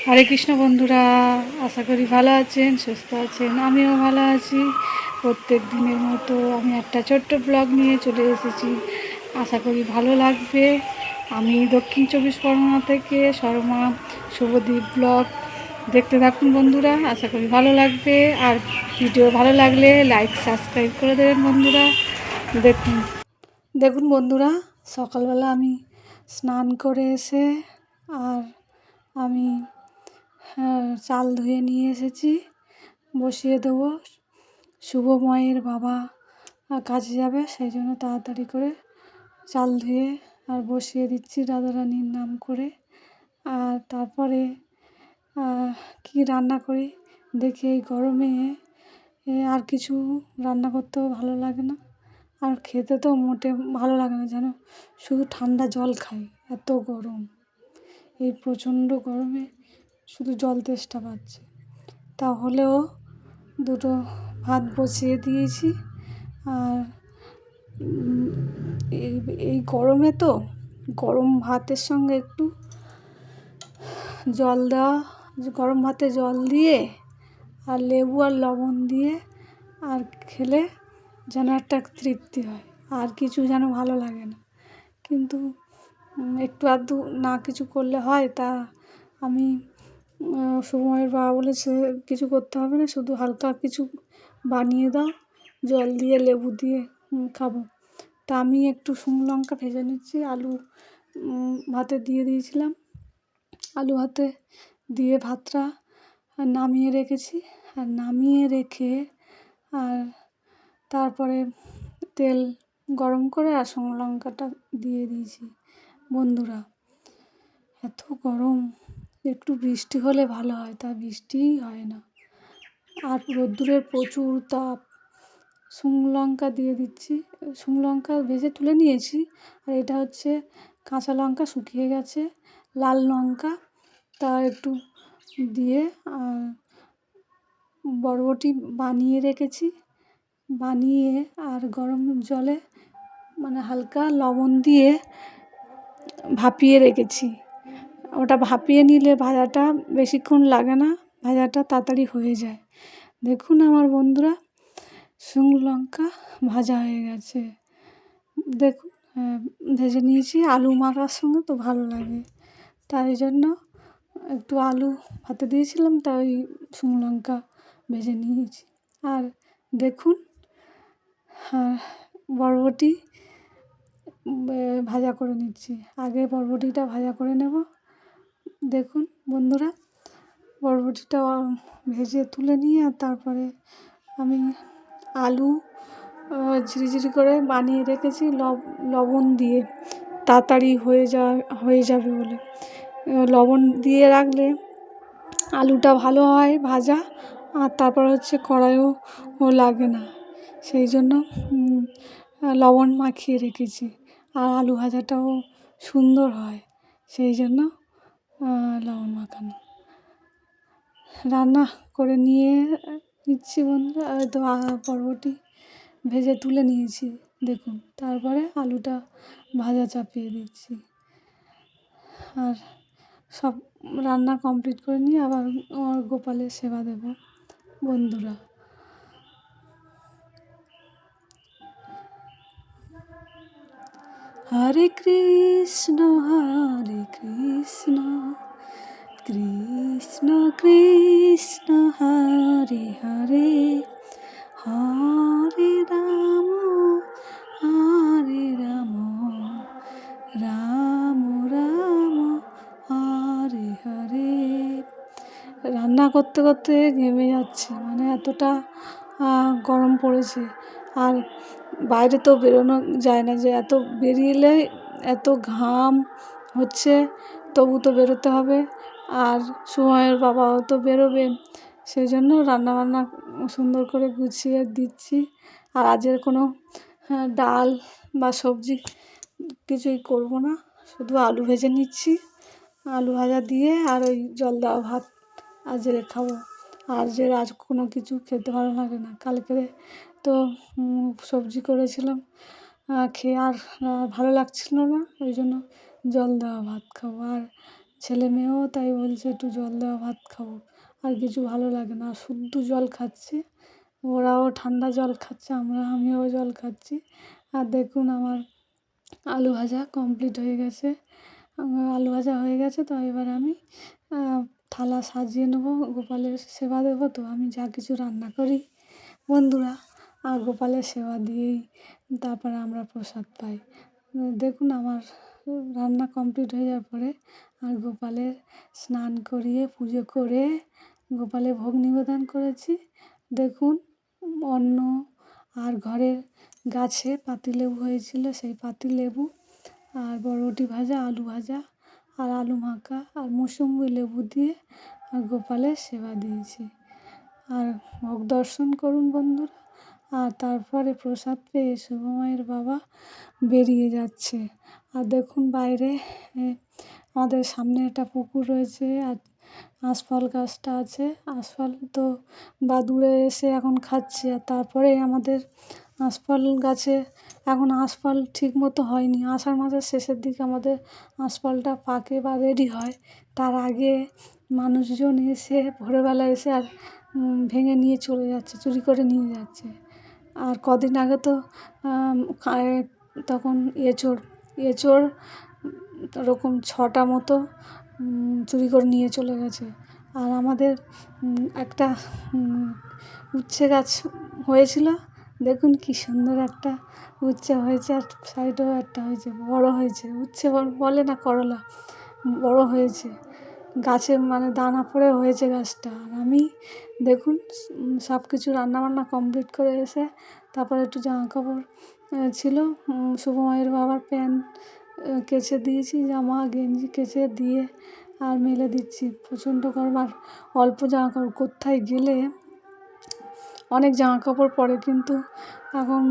হরে কৃষ্ণ বন্ধুরা, আশা করি ভালো আছেন, সুস্থ আছেন। আমিও ভালো আছি। প্রত্যেক দিনের মতো আমি একটা ছোট্ট ব্লগ নিয়ে চলে এসেছি। আশা করি ভালো লাগবে। আমি দক্ষিণ চব্বিশ পরগনা থেকে শর্মা শুভদীপ ব্লগ। দেখতে থাকুন বন্ধুরা, আশা করি ভালো লাগবে। আর ভিডিও ভালো লাগলে লাইক সাবস্ক্রাইব করে দেবেন বন্ধুরা। দেখুন দেখুন বন্ধুরা, সকালবেলা আমি স্নান করে এসে আর আমি চাল ধুয়ে নিয়ে এসেছি, বসিয়ে দেবো। শুভময়ের বাবা কাজে যাবে, সেই জন্য তাড়াতাড়ি করে চাল ধুয়ে আর বসিয়ে দিচ্ছি রাধারানীর নাম করে। আর তারপরে কি রান্না করি দেখি। এই গরমে আর কিছু রান্না করতেও ভালো লাগে না, আর খেতে তো মোটে ভালো লাগে না যেন, শুধু ঠান্ডা জল খাই। এত গরম, এই প্রচণ্ড গরমে শুধু জল তেষ্টা পাচ্ছে। তাহলেও দুটো ভাত বসিয়ে দিয়েছি। আর এই গরমে তো গরম ভাতের সঙ্গে একটু জল দেওয়া, গরম ভাতে জল দিয়ে আর লেবু আর লবণ দিয়ে আর খেলে যেন একটা তৃপ্তি হয়, আর কিছু যেন ভালো লাগে না। কিন্তু একটু আধটু না কিছু করলে হয়। তা আমি সময়ের বাবা বলেছে কিছু করতে হবে না, শুধু হালকা কিছু বানিয়ে দাও, জল দিয়ে লেবু দিয়ে খাবো। তা আমি একটু শুকনো লঙ্কা ভেজে নিচ্ছি। আলু ভাতে দিয়ে দিয়েছিলাম, আলু ভাতে দিয়ে ভাতটা নামিয়ে রেখেছি। আর নামিয়ে রেখে আর তারপরে তেল গরম করে আর শুকনো লঙ্কাটা দিয়ে দিয়েছি। বন্ধুরা, এত গরম, একটু বৃষ্টি হলে ভালো হয়, তা বৃষ্টিই হয় না। আর রোদ্দুরের প্রচুর তাপ। শুকনো লঙ্কা দিয়ে দিচ্ছি, শুকনো লঙ্কা ভেজে তুলে নিয়েছি। আর এটা হচ্ছে কাঁচা লঙ্কা শুকিয়ে গেছে, লাল লঙ্কা, তা একটু দিয়ে আর বরবটি বানিয়ে রেখেছি, বানিয়ে আর গরম জলে মানে হালকা লবণ দিয়ে ভাপিয়ে রেখেছি। ওটা ভাপিয়ে নিলে ভাজাটা বেশিক্ষণ লাগে না, ভাজাটা তাড়াতাড়ি হয়ে যায়। দেখুন আমার বন্ধুরা, শুকনো লঙ্কা ভাজা হয়ে গেছে। দেখুন ভেজে নিয়েছি, আলু মাখার সঙ্গে তো ভালো লাগে, তাই জন্য একটু আলু ভাতে দিয়েছিলাম, তাই শুকনো লঙ্কা ভেজে নিয়েছি। আর দেখুন বরবটি ভাজা করে নিচ্ছি। আগে বরবটিটা ভাজা করে নেব। দেখুন বন্ধুরা, বরবটিটা ভেজে তুলে নিয়ে আর তারপরে আমি আলু ঝিরিঝিরি করে বানিয়ে রেখেছি লবণ দিয়ে, তাড়াতাড়ি হয়ে যাবে বলে। লবণ দিয়ে রাখলে আলুটা ভালো হয় ভাজা, আর তারপর হচ্ছে কড়াইও লাগে না, সেই জন্য লবণ মাখিয়ে রেখেছি। আর আলু ভাজাটাও সুন্দর হয়, সেই জন্য লবণ মাখানো। রান্না করে নিচ্ছি বন্ধুরা, তো বরবটি ভেজে তুলে নিয়েছি দেখুন। তারপরে আলুটা ভাজা চাপিয়ে দিচ্ছি। আর সব রান্না কমপ্লিট করে নিয়ে আবার আমার গোপালের সেবা দেব বন্ধুরা। হরে কৃষ্ণ কৃষ্ণ কৃষ্ণ হরে হরে, হরে রাম রাম রাম হরে হরে। রান্না করতে করতে ঘেমে যাচ্ছে, মানে এতটা গরম পড়েছে। আর বাইরে তো বেরোনো যায় না, যে এত বেরিয়ে এত ঘাম হচ্ছে, তবু তো বেরোতে হবে। আর সময়ের বাবাও তো বেরোবে, সেই জন্য রান্নাবান্না সুন্দর করে গুছিয়ে দিচ্ছি। আর আজের কোনো ডাল বা সবজি কিছুই করব না, শুধু আলু ভেজে নিচ্ছি। আলু ভাজা দিয়ে আর ওই জল দেওয়া ভাত আজকে খাবো। আর যে আজ কোনো কিছু খেতে ভালো লাগে না, কালকে তো সবজি করেছিলাম, খেয়ে আর ভালো লাগছিল না, ওই জন্য জল দেওয়া ভাত খাবো। আর ছেলে মেয়েও তাই বলছে একটু জল দেওয়া ভাত খাবো, আর কিছু ভালো লাগে না, আর শুদ্ধ জল খাচ্ছি। ওরাও ঠান্ডা জল খাচ্ছে, আমিও জল খাচ্ছি। আর দেখুন আমার আলু ভাজা কমপ্লিট হয়ে গেছে। আলু ভাজা হয়ে গেছে, তো এবার আমি থালা সাজিয়ে নেবো, গোপালের সেবা দেবো। তো আমি যা কিছু রান্না করি বন্ধুরা, আর গোপালের সেবা দিয়েই তারপরে আমরা প্রসাদ পাই। দেখুন আমার রান্না কমপ্লিট হয়ে যাওয়ার পরে আর গোপালের স্নান করিয়ে পুজো করে গোপালের ভোগ নিবেদন করেছি। দেখুন অন্ন আর ঘরের গাছে পাতিলেবু হয়েছিল, সেই পাতিলেবু আর বরবটি ভাজা, আলু ভাজা আর আলু মাখা আর মৌসুম্বি লেবু দিয়ে আর গোপালের সেবা দিয়েছি। আর ভোগ দর্শন করুন বন্ধুরা। আর তারপরে প্রসাদ পেয়ে শুভমায়ের বাবা বেরিয়ে যাচ্ছে। আর দেখুন বাইরে আমাদের সামনে একটা পুকুর রয়েছে, আর আঁশফল গাছটা আছে। আঁশফল তো বাদুড়ে এসে এখন খাচ্ছে। আর তারপরে আমাদের আঁশফল গাছে এখন আঁশফল ঠিক মতো হয়নি। আষাঢ় মাসের শেষের দিকে আমাদের আঁশফলটা পাকে বা রেডি হয়। তার আগে মানুষজন এসে ভোরবেলা এসে আর ভেঙে নিয়ে চলে যাচ্ছে, চুরি করে নিয়ে যাচ্ছে। আর কদিন আগে তো তখন এঁচোড় ওরকম 6টা মতো চুরি করে নিয়ে চলে গেছে। আর আমাদের একটা উচ্ছে গাছ হয়েছিল, দেখুন কি সুন্দর একটা উচ্ছে হয়েছে, আর সাইডেও একটা হয়েছে, বড় হয়েছে। উচ্ছে বলে না, করলা, বড় হয়েছে গাছে, মানে দানা পড়ে হয়েছে গাছটা। আর আমি দেখুন সব কিছু রান্নাবান্না কমপ্লিট করে এসে তারপরে একটু জামাকাপড় ছিল, শুভমায়ের বাবার প্যান্ট কেচে দিয়েছি, জামা গেঞ্জি কেচে দিয়ে আর মেলে দিচ্ছি। প্রচণ্ড গরম, আর অল্প জামাকাপড়, কোথায় গেলে অনেক জামাকাপড় পরে, কিন্তু এখন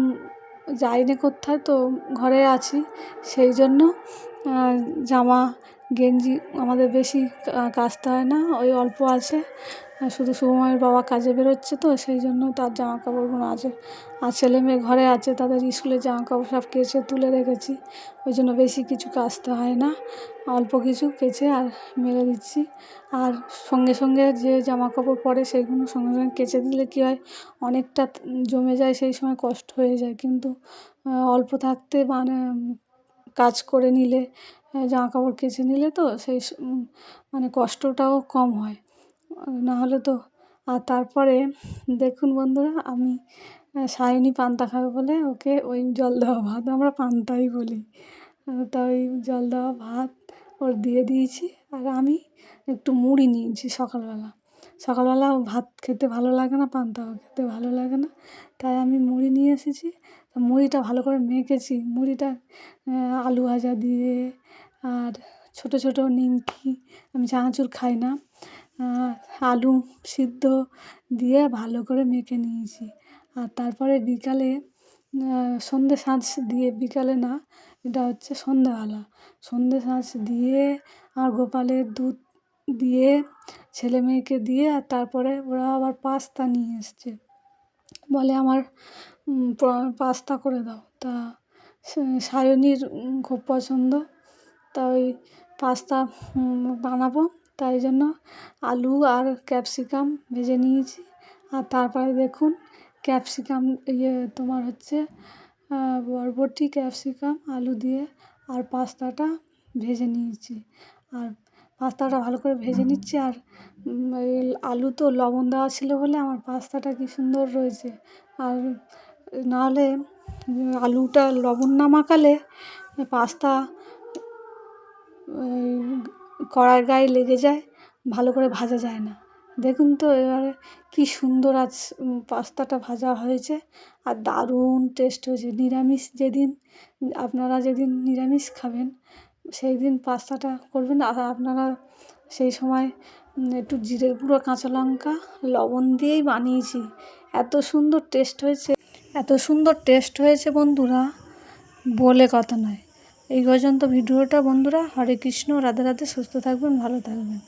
যাইনি কোথায়, তো ঘরে আছি, সেই জন্য জামা গেঞ্জি আমাদের বেশি কাচতে হয় না, ওই অল্প আছে। শুধু শুভমায়ের বাবা কাজে বেরোচ্ছে, তো সেই জন্য তার জামাকাপড়গুলো আছে। আর ছেলে মেয়ে ঘরে আছে, তাদের স্কুলের জামাকাপড় সব কেচে তুলে রেখেছি, ওই জন্য বেশি কিছু কাচতে হয় না, অল্প কিছু কেচে আর মেলে দিচ্ছি। আর সঙ্গে সঙ্গে যে জামাকাপড় পরে সেইগুলো সঙ্গে সঙ্গে কেচে দিলে কী হয়, অনেকটা জমে যায়, সেই সময় কষ্ট হয়ে যায়। কিন্তু অল্প থাকতে মানে কাজ করে নিলে, জামাকাপড় কেচে নিলে তো সেই মানে কষ্টটাও কম হয়, নাহলে তো। আর তারপরে দেখুন বন্ধুরা, আমি সায়নী পান্তা খাবে বলে ওকে ওই জল দেওয়া ভাত, আমরা পান্তাই বলি, তা ওই জল দেওয়া ভাত ওর দিয়ে দিয়েছি। আর আমি একটু মুড়ি নিয়েছি সকালবেলা ভাত খেতে ভালো লাগে না, পান্তা খেতে ভালো লাগে না, তাই আমি মুড়ি নিয়ে এসেছি। তা মুড়িটা ভালো করে মেখেছি, মুড়িটা আলু ভাজা দিয়ে আর ছোটো ছোটো নিমকি, আমি চানাচুর খাই না, আলু সিদ্ধ দিয়ে ভালো করে মেখে নিয়েছি। আর তারপরে বিকালে সন্ধে সাঁজ দিয়ে, বিকালে না, এটা হচ্ছে সন্ধে সাঁজ দিয়ে আর গোপালের দুধ দিয়ে ছেলে মেয়েকে দিয়ে, আর তারপরে ওরা আবার পাস্তা নিয়ে এসছে, বলে আমার পাস্তা করে দাও। তা সায়নীর খুব পছন্দ, তা ওই পাস্তা বানাবো, তাই জন্য আলু আর ক্যাপসিকাম ভেজে নিয়েছি। আর তারপরে দেখুন ক্যাপসিকাম তোমার হচ্ছে বরবটি, ক্যাপসিকাম, আলু দিয়ে আর পাস্তাটা ভেজে নিয়েছি। আর পাস্তাটা ভালো করে ভেজে নিচ্ছি। আর এই আলু তো লবণ দেওয়া ছিল বলে আমার পাস্তাটা কি সুন্দর রয়েছে। আর নাহলে আলুটা লবণ না মাখালে পাস্তা কড়ার গায়ে লেগে যায়, ভালো করে ভাজা যায় না। দেখুন তো এবারে কি সুন্দর আজ পাস্তাটা ভাজা হয়েছে, আর দারুণ টেস্ট হয়েছে। আপনারা যেদিন নিরামিষ খাবেন সেই দিন পাস্তাটা করবেন। আর আপনারা সেই সময় একটু জিরের গুঁড়ো, কাঁচা লঙ্কা, লবণ দিয়েই বানিয়েছি, এত সুন্দর টেস্ট হয়েছে বন্ধুরা, বলে কথা নয়। এই পর্যন্ত ভিডিওটা বন্ধুরা। হরে কৃষ্ণ, রাধে রাধে, সুস্থ থাকবেন, ভালো থাকবেন।